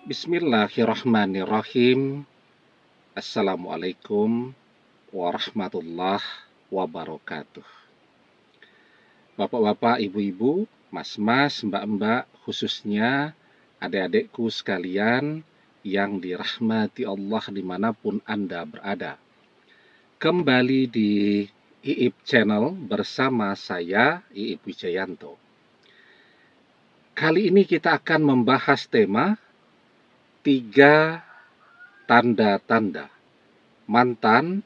Bismillahirrahmanirrahim. Assalamualaikum warahmatullahi wabarakatuh. Bapak-bapak, ibu-ibu, mas-mas, mbak-mbak, khususnya adik-adikku sekalian yang dirahmati Allah dimanapun Anda berada. Kembali di IIP Channel bersama saya, IIP Wijayanto. Kali ini kita akan membahas tema 3 tanda-tanda mantan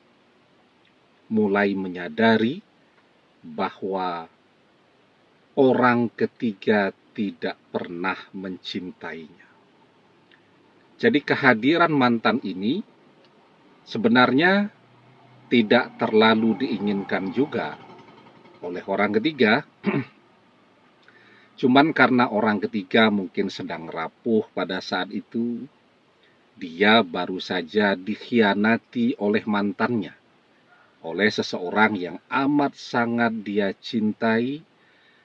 mulai menyadari bahwa orang ketiga tidak pernah mencintainya. Jadi kehadiran mantan ini sebenarnya tidak terlalu diinginkan juga oleh orang ketiga. Cuman karena orang ketiga mungkin sedang rapuh pada saat itu, dia baru saja dikhianati oleh mantannya, oleh seseorang yang amat sangat dia cintai,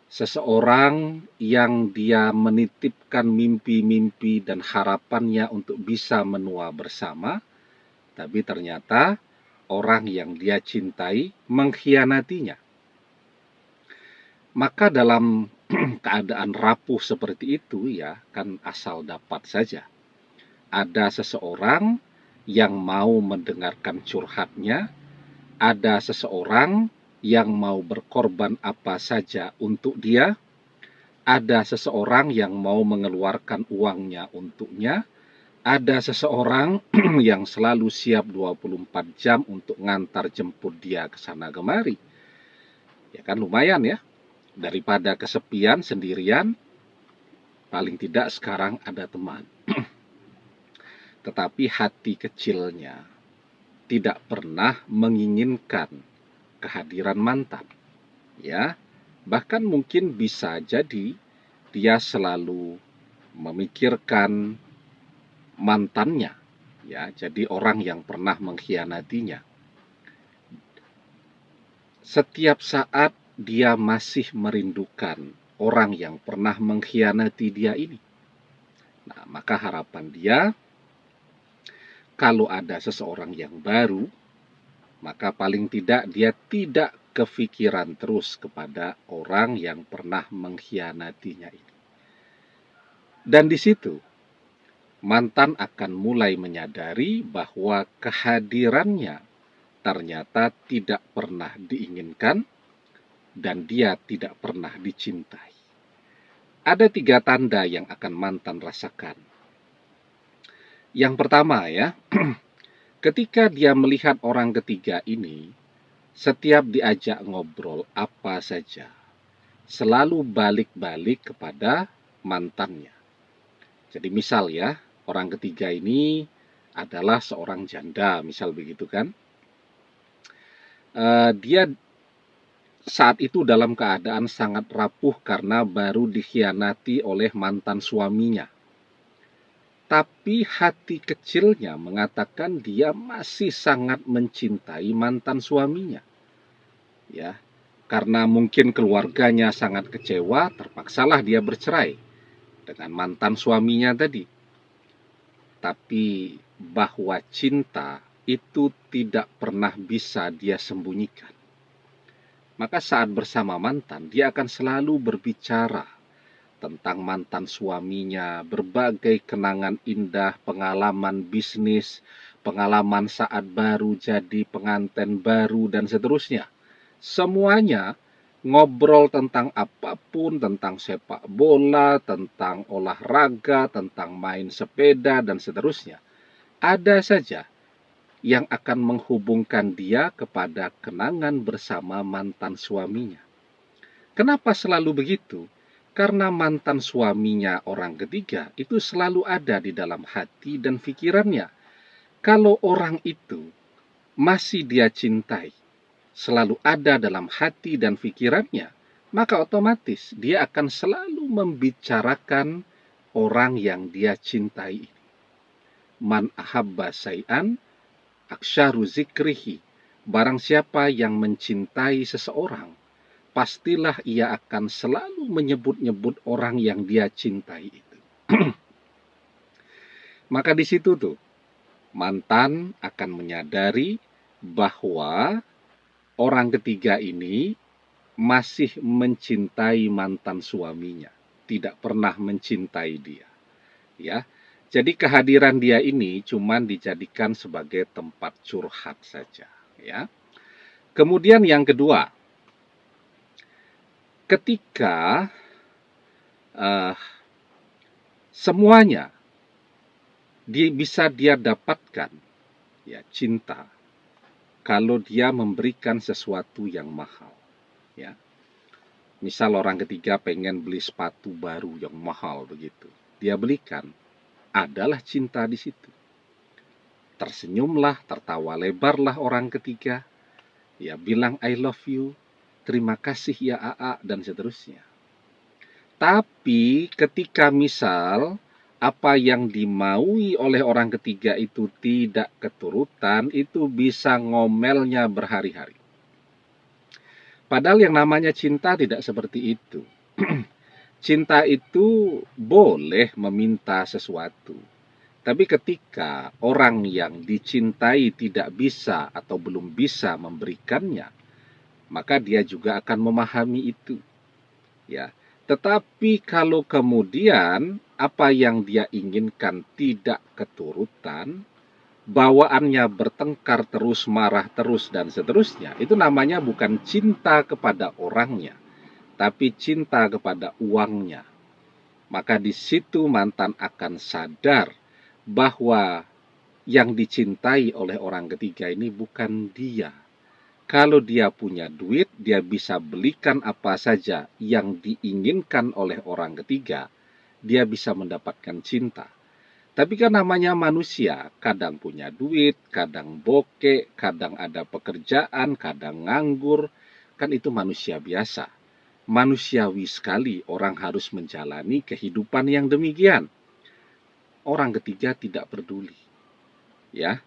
seseorang yang dia menitipkan mimpi-mimpi dan harapannya untuk bisa menua bersama, tapi ternyata orang yang dia cintai mengkhianatinya. Maka dalam keadaan rapuh seperti itu ya, kan asal dapat saja. Ada seseorang yang mau mendengarkan curhatnya, ada seseorang yang mau berkorban apa saja untuk dia, ada seseorang yang mau mengeluarkan uangnya untuknya, ada seseorang yang selalu siap 24 jam untuk ngantar jemput dia ke sana kemari. Ya kan lumayan ya, daripada kesepian sendirian, paling tidak sekarang ada teman. Tetapi hati kecilnya tidak pernah menginginkan kehadiran mantan. Ya, bahkan mungkin bisa jadi dia selalu memikirkan mantannya. Ya, jadi orang yang pernah mengkhianatinya. Setiap saat dia masih merindukan orang yang pernah mengkhianati dia ini. Nah, maka harapan dia, kalau ada seseorang yang baru, maka paling tidak dia tidak kepikiran terus kepada orang yang pernah mengkhianatinya ini. Dan di situ, mantan akan mulai menyadari bahwa kehadirannya ternyata tidak pernah diinginkan dan dia tidak pernah dicintai. Ada 3 tanda yang akan mantan rasakan. Yang pertama ya, ketika dia melihat orang ketiga ini, setiap diajak ngobrol apa saja, selalu balik-balik kepada mantannya. Jadi misal ya, orang ketiga ini adalah seorang janda, misal begitu kan. Dia saat itu dalam keadaan sangat rapuh karena baru dikhianati oleh mantan suaminya. Tapi hati kecilnya mengatakan dia masih sangat mencintai mantan suaminya. Ya, karena mungkin keluarganya sangat kecewa, terpaksalah dia bercerai dengan mantan suaminya tadi. Tapi bahwa cinta itu tidak pernah bisa dia sembunyikan. Maka saat bersama mantan, dia akan selalu berbicara tentang mantan suaminya, berbagai kenangan indah, pengalaman bisnis, pengalaman saat baru jadi pengantin baru, dan seterusnya. Semuanya ngobrol tentang apapun, tentang sepak bola, tentang olahraga, tentang main sepeda, dan seterusnya. Ada saja yang akan menghubungkan dia kepada kenangan bersama mantan suaminya. Kenapa selalu begitu? Karena mantan suaminya orang ketiga itu selalu ada di dalam hati dan pikirannya. Kalau orang itu masih dia cintai, selalu ada dalam hati dan pikirannya, maka otomatis dia akan selalu membicarakan orang yang dia cintai ini. Man ahabba say'an aksyaru zikrihi. Barang siapa yang mencintai seseorang, pastilah ia akan selalu menyebut-nyebut orang yang dia cintai itu. Maka di situ tuh mantan akan menyadari bahwa orang ketiga ini masih mencintai mantan suaminya, tidak pernah mencintai dia, ya. Jadi kehadiran dia ini cuman dijadikan sebagai tempat curhat saja, ya. Kemudian yang kedua, ketika uh, semuanya bisa dia dapatkan, ya, cinta, kalau dia memberikan sesuatu yang mahal, ya. Misal orang ketiga pengen beli sepatu baru yang mahal begitu, dia belikan, adalah cinta di situ. Tersenyumlah, tertawa lebarlah orang ketiga, ya, bilang I love you, terima kasih ya AA, dan seterusnya. Tapi ketika misal apa yang dimaui oleh orang ketiga itu tidak keturutan, itu bisa ngomelnya berhari-hari. Padahal yang namanya cinta tidak seperti itu. Cinta itu boleh meminta sesuatu. Tapi ketika orang yang dicintai tidak bisa atau belum bisa memberikannya, maka dia juga akan memahami itu, ya. Tetapi kalau kemudian apa yang dia inginkan tidak keturutan, bawaannya bertengkar terus, marah terus, dan seterusnya, itu namanya bukan cinta kepada orangnya, tapi cinta kepada uangnya. Maka di situ mantan akan sadar bahwa yang dicintai oleh orang ketiga ini bukan dia. Kalau dia punya duit, dia bisa belikan apa saja yang diinginkan oleh orang ketiga, dia bisa mendapatkan cinta. Tapi kan namanya manusia, kadang punya duit, kadang bokeh, kadang ada pekerjaan, kadang nganggur, kan itu manusia biasa. Manusiawi sekali orang harus menjalani kehidupan yang demikian. Orang ketiga tidak peduli, ya.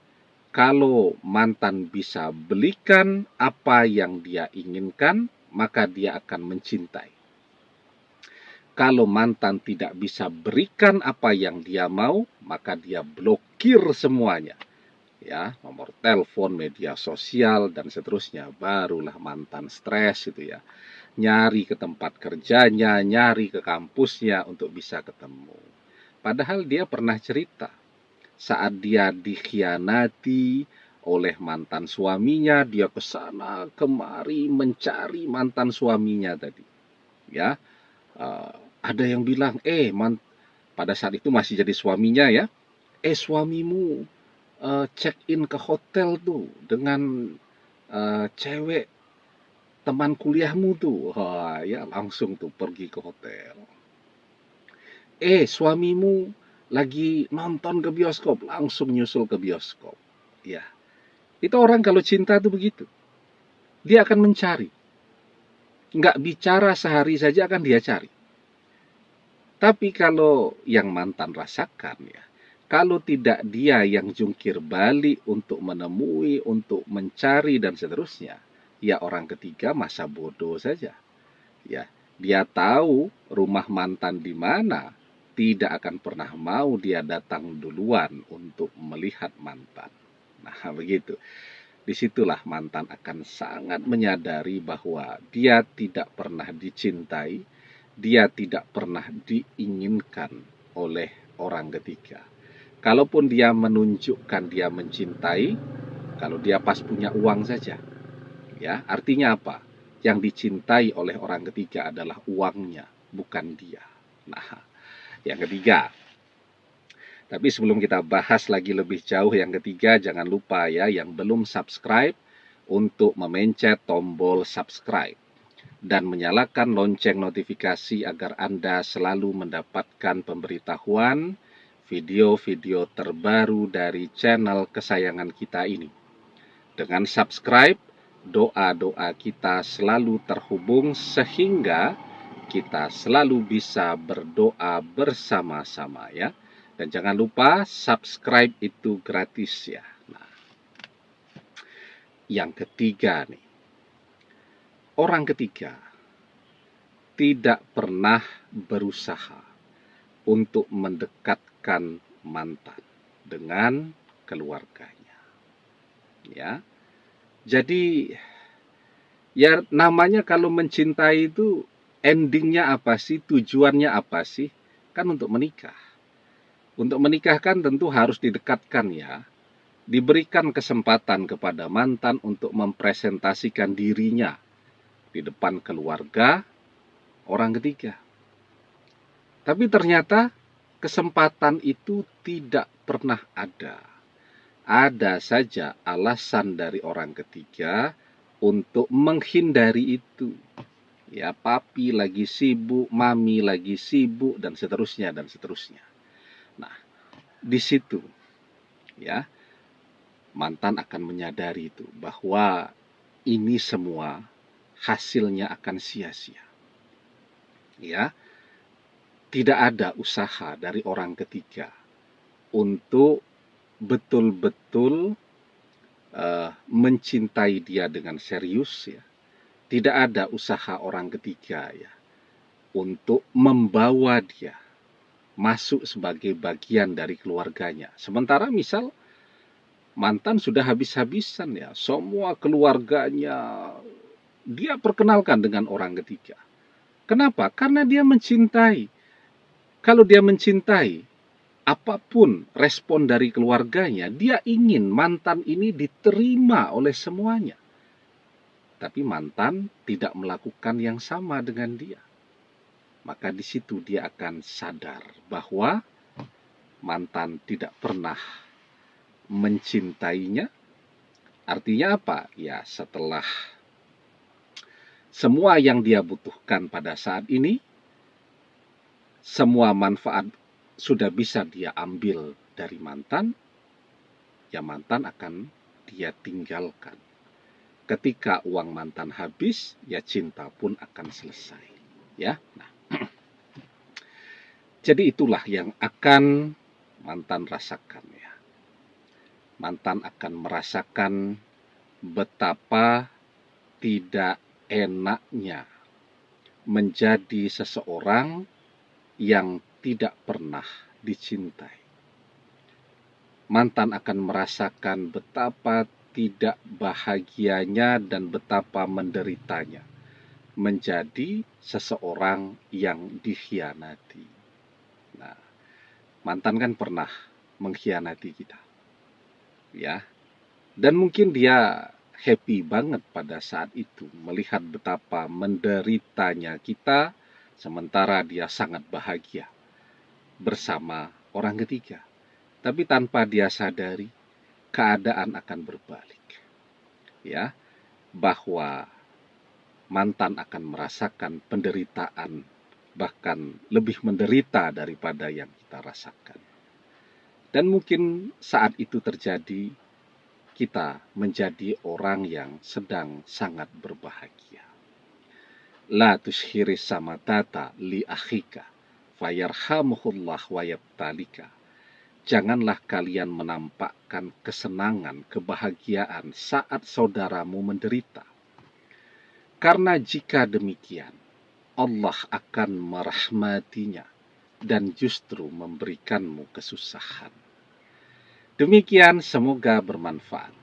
Kalau mantan bisa belikan apa yang dia inginkan, maka dia akan mencintai. Kalau mantan tidak bisa berikan apa yang dia mau, maka dia blokir semuanya. Ya, nomor telepon, media sosial, dan seterusnya. Barulah mantan stres itu, ya. Nyari ke tempat kerjanya, nyari ke kampusnya untuk bisa ketemu. Padahal dia pernah cerita, saat dia dikhianati oleh mantan suaminya, dia ke sana kemari mencari mantan suaminya tadi. Ya, ada yang bilang, pada saat itu masih jadi suaminya, ya, suamimu check in ke hotel tuh dengan cewek teman kuliahmu tuh. Wah, ya, langsung tuh pergi ke hotel. Suamimu lagi nonton ke bioskop, langsung nyusul ke bioskop. Ya, itu orang kalau cinta tuh begitu. Dia akan mencari. Nggak bicara sehari saja akan dia cari. Tapi kalau yang mantan rasakan, ya, kalau tidak dia yang jungkir balik untuk menemui, untuk mencari, dan seterusnya, ya orang ketiga masa bodoh saja. Ya, dia tahu rumah mantan di mana, tidak akan pernah mau dia datang duluan untuk melihat mantan. Nah, begitu. Disitulah mantan akan sangat menyadari bahwa dia tidak pernah dicintai, dia tidak pernah diinginkan oleh orang ketiga. Kalaupun dia menunjukkan dia mencintai, kalau dia pas punya uang saja, ya, artinya apa? Yang dicintai oleh orang ketiga adalah uangnya, bukan dia. Nah, yang ketiga. Tapi sebelum kita bahas lagi lebih jauh yang ketiga, jangan lupa, ya, yang belum subscribe untuk memencet tombol subscribe dan menyalakan lonceng notifikasi agar Anda selalu mendapatkan pemberitahuan video-video terbaru dari channel kesayangan kita ini. Dengan subscribe, doa-doa kita selalu terhubung sehingga kita selalu bisa berdoa bersama-sama, ya. Dan jangan lupa subscribe itu gratis, ya. Nah, yang ketiga nih. Orang ketiga tidak pernah berusaha untuk mendekatkan mantan. dengan keluarganya. Ya. Jadi ya namanya kalau mencintai itu endingnya apa sih? Tujuannya apa sih? Kan untuk menikah. Untuk menikah kan tentu harus didekatkan ya. Diberikan kesempatan kepada mantan untuk mempresentasikan dirinya di depan keluarga orang ketiga. Tapi ternyata kesempatan itu tidak pernah ada. Ada saja alasan dari orang ketiga untuk menghindari itu. Ya, papi lagi sibuk, mami lagi sibuk, dan seterusnya, dan seterusnya. Nah, di situ ya mantan akan menyadari itu bahwa ini semua hasilnya akan sia-sia. Ya, tidak ada usaha dari orang ketiga untuk betul-betul mencintai dia dengan serius ya. Tidak ada usaha orang ketiga ya untuk membawa dia masuk sebagai bagian dari keluarganya. Sementara misal mantan sudah habis-habisan ya, semua keluarganya dia perkenalkan dengan orang ketiga. Kenapa? Karena dia mencintai. Kalau dia mencintai, apapun respon dari keluarganya, dia ingin mantan ini diterima oleh semuanya. Tapi mantan tidak melakukan yang sama dengan dia. Maka di situ dia akan sadar bahwa mantan tidak pernah mencintainya. Artinya apa? Ya, setelah semua yang dia butuhkan pada saat ini, semua manfaat sudah bisa dia ambil dari mantan, ya mantan akan dia tinggalkan. Ketika uang mantan habis, ya cinta pun akan selesai. Ya, nah, jadi itulah yang akan mantan rasakan ya. Mantan akan merasakan betapa tidak enaknya menjadi seseorang yang tidak pernah dicintai. Mantan akan merasakan betapa tidak bahagianya dan betapa menderitanya menjadi seseorang yang dikhianati. Nah, mantan kan pernah mengkhianati kita. Ya. Dan mungkin dia happy banget pada saat itu melihat betapa menderitanya kita sementara dia sangat bahagia bersama orang ketiga. Tapi tanpa dia sadari, keadaan akan berbalik. Ya, bahwa mantan akan merasakan penderitaan, bahkan lebih menderita daripada yang kita rasakan. Dan mungkin saat itu terjadi, kita menjadi orang yang sedang sangat berbahagia. La tushhiri samatata li akhika, fayarhamuhullah wa yabtalika. Janganlah kalian menampakkan kesenangan, kebahagiaan saat saudaramu menderita. Karena jika demikian, Allah akan merahmatinya dan justru memberikanmu kesusahan. Demikian semoga bermanfaat.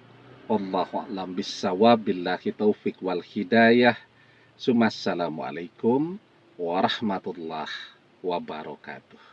Wallahu a'lam bissawab, billahi taufik wal hidayah. Assalamualaikum warahmatullahi wabarakatuh.